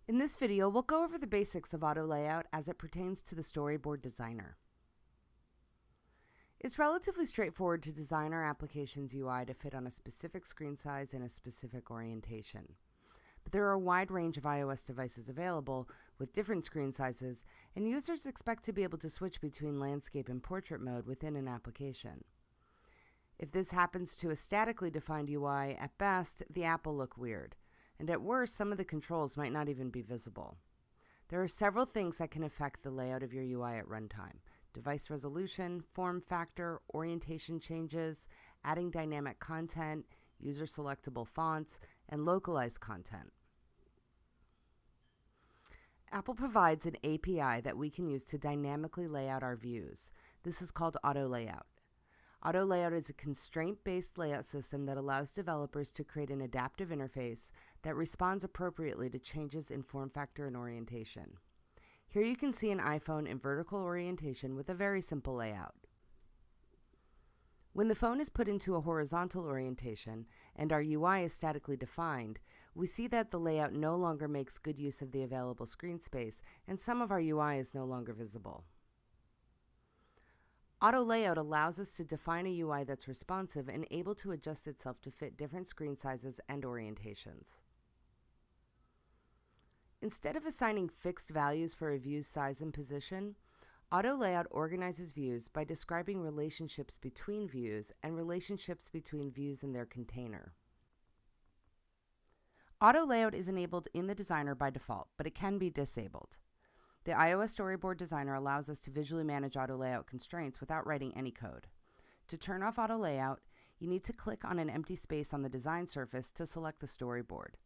In this video, we'll go over the basics of AutoLayout as it pertains to the storyboard designer. It's relatively straightforward to design our application's UI to fit on a specific screen size and a specific orientation. But there are a wide range of iOS devices available with different screen sizes, and users expect to be able to switch between landscape and portrait mode within an application. If this happens to a statically defined UI, at best, the app will look weird. And at worst, some of the controls might not even be visible. There are several things that can affect the layout of your UI at runtime: device resolution, form factor, orientation changes, adding dynamic content, user-selectable fonts, and localized content. Apple provides an API that we can use to dynamically lay out our views. This is called AutoLayout. AutoLayout is a constraint-based layout system that allows developers to create an adaptive interface that responds appropriately to changes in form factor and orientation. Here you can see an iPhone in vertical orientation with a very simple layout. When the phone is put into a horizontal orientation and our UI is statically defined, we see that the layout no longer makes good use of the available screen space, and some of our UI is no longer visible. AutoLayout allows us to define a UI that's responsive and able to adjust itself to fit different screen sizes and orientations. Instead of assigning fixed values for a view's size and position, AutoLayout organizes views by describing relationships between views and relationships between views and their container. AutoLayout is enabled in the designer by default, but it can be disabled. The iOS Storyboard Designer allows us to visually manage AutoLayout constraints without writing any code. To turn off AutoLayout, you need to click on an empty space on the design surface to select the storyboard.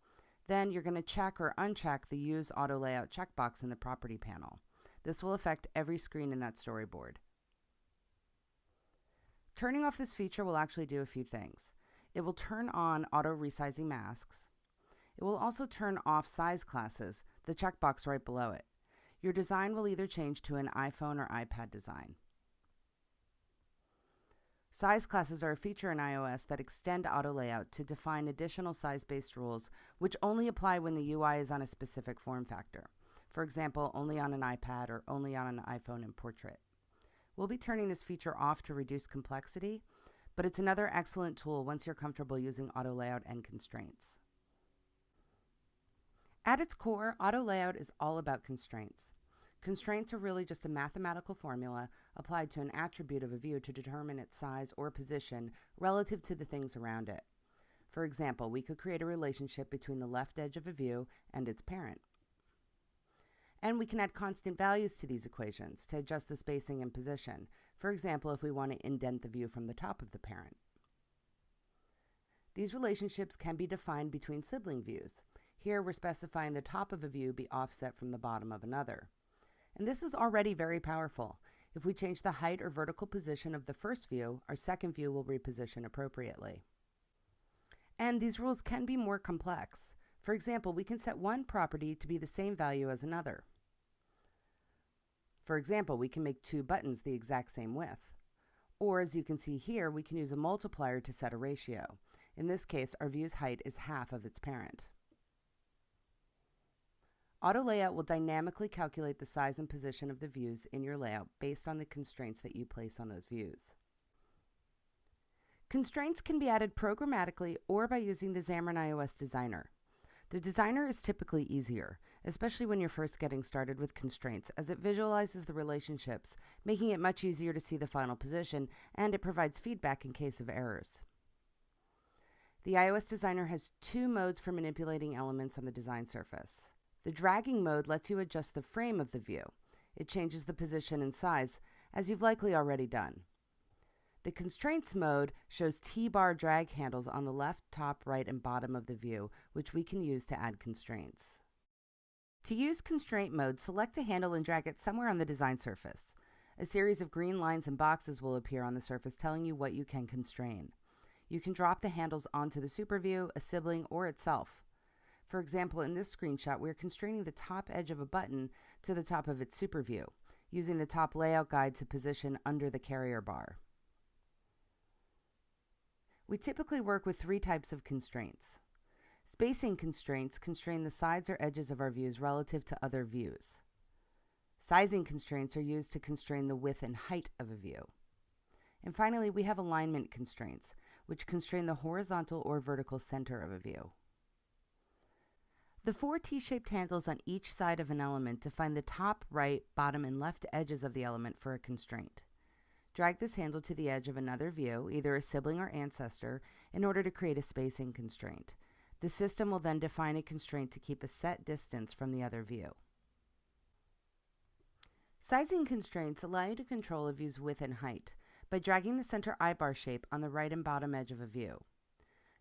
Then you're going to check or uncheck the Use AutoLayout checkbox in the Property panel. This will affect every screen in that storyboard. Turning off this feature will actually do a few things. It will turn on auto-resizing masks. It will also turn off size classes, the checkbox right below it. Your design will either change to an iPhone or iPad design. Size classes are a feature in iOS that extend AutoLayout to define additional size-based rules which only apply when the UI is on a specific form factor. For example, only on an iPad or only on an iPhone in Portrait. We'll be turning this feature off to reduce complexity, but it's another excellent tool once you're comfortable using AutoLayout and constraints. At its core, AutoLayout is all about constraints. Constraints are really just a mathematical formula applied to an attribute of a view to determine its size or position relative to the things around it. For example, we could create a relationship between the left edge of a view and its parent. And we can add constant values to these equations to adjust the spacing and position. For example, if we want to indent the view from the top of the parent. These relationships can be defined between sibling views. Here we're specifying the top of a view be offset from the bottom of another. And this is already very powerful. If we change the height or vertical position of the first view, our second view will reposition appropriately. And these rules can be more complex. For example, we can set one property to be the same value as another. For example, we can make two buttons the exact same width. Or as you can see here, we can use a multiplier to set a ratio. In this case, our view's height is half of its parent. AutoLayout will dynamically calculate the size and position of the views in your layout based on the constraints that you place on those views. Constraints can be added programmatically or by using the Xamarin.iOS designer. The designer is typically easier, especially when you're first getting started with constraints, as it visualizes the relationships, making it much easier to see the final position, and it provides feedback in case of errors. The iOS designer has two modes for manipulating elements on the design surface. The dragging mode lets you adjust the frame of the view. It changes the position and size, as you've likely already done. The constraints mode shows T-bar drag handles on the left, top, right, and bottom of the view, which we can use to add constraints. To use constraint mode, select a handle and drag it somewhere on the design surface. A series of green lines and boxes will appear on the surface telling you what you can constrain. You can drop the handles onto the superview, a sibling, or itself. For example, in this screenshot, we're constraining the top edge of a button to the top of its superview, using the top layout guide to position under the carrier bar. We typically work with three types of constraints: Spacing constraints constrain the sides or edges of our views relative to other views. Sizing constraints are used to constrain the width and height of a view. And finally, we have alignment constraints, which constrain the horizontal or vertical center of a view. The four T-shaped handles on each side of an element define the top, right, bottom, and left edges of the element for a constraint. Drag this handle to the edge of another view, either a sibling or ancestor, in order to create a spacing constraint. The system will then define a constraint to keep a set distance from the other view. Sizing constraints allow you to control a view's width and height by dragging the center eye-bar shape on the right and bottom edge of a view.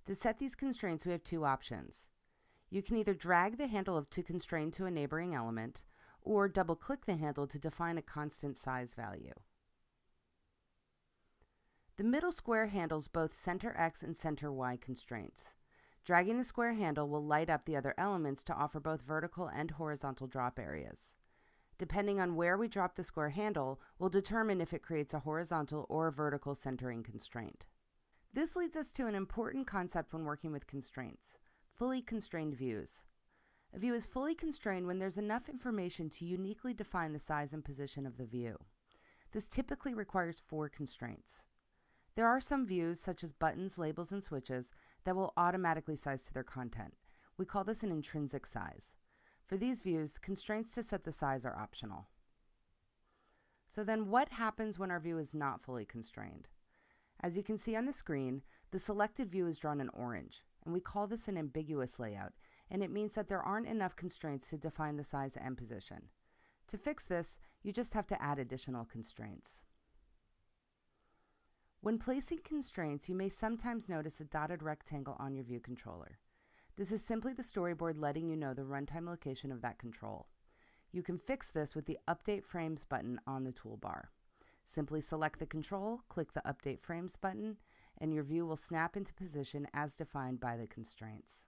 To set these constraints, we have two options. You can either drag the handle to constrain to a neighboring element, or double-click the handle to define a constant size value. The middle square handles both center X and center Y constraints. Dragging the square handle will light up the other elements to offer both vertical and horizontal drop areas. Depending on where we drop the square handle will determine if it creates a horizontal or a vertical centering constraint. This leads us to an important concept when working with constraints: fully constrained views. A view is fully constrained when there's enough information to uniquely define the size and position of the view. This typically requires four constraints. There are some views, such as buttons, labels, and switches, that will automatically size to their content. We call this an intrinsic size. For these views, constraints to set the size are optional. So then what happens when our view is not fully constrained? As you can see on the screen, the selected view is drawn in orange, and we call this an ambiguous layout, and it means that there aren't enough constraints to define the size and position. To fix this, you just have to add additional constraints. When placing constraints, you may sometimes notice a dotted rectangle on your view controller. This is simply the storyboard letting you know the runtime location of that control. You can fix this with the Update Frames button on the toolbar. Simply select the control, click the Update Frames button, and your view will snap into position as defined by the constraints.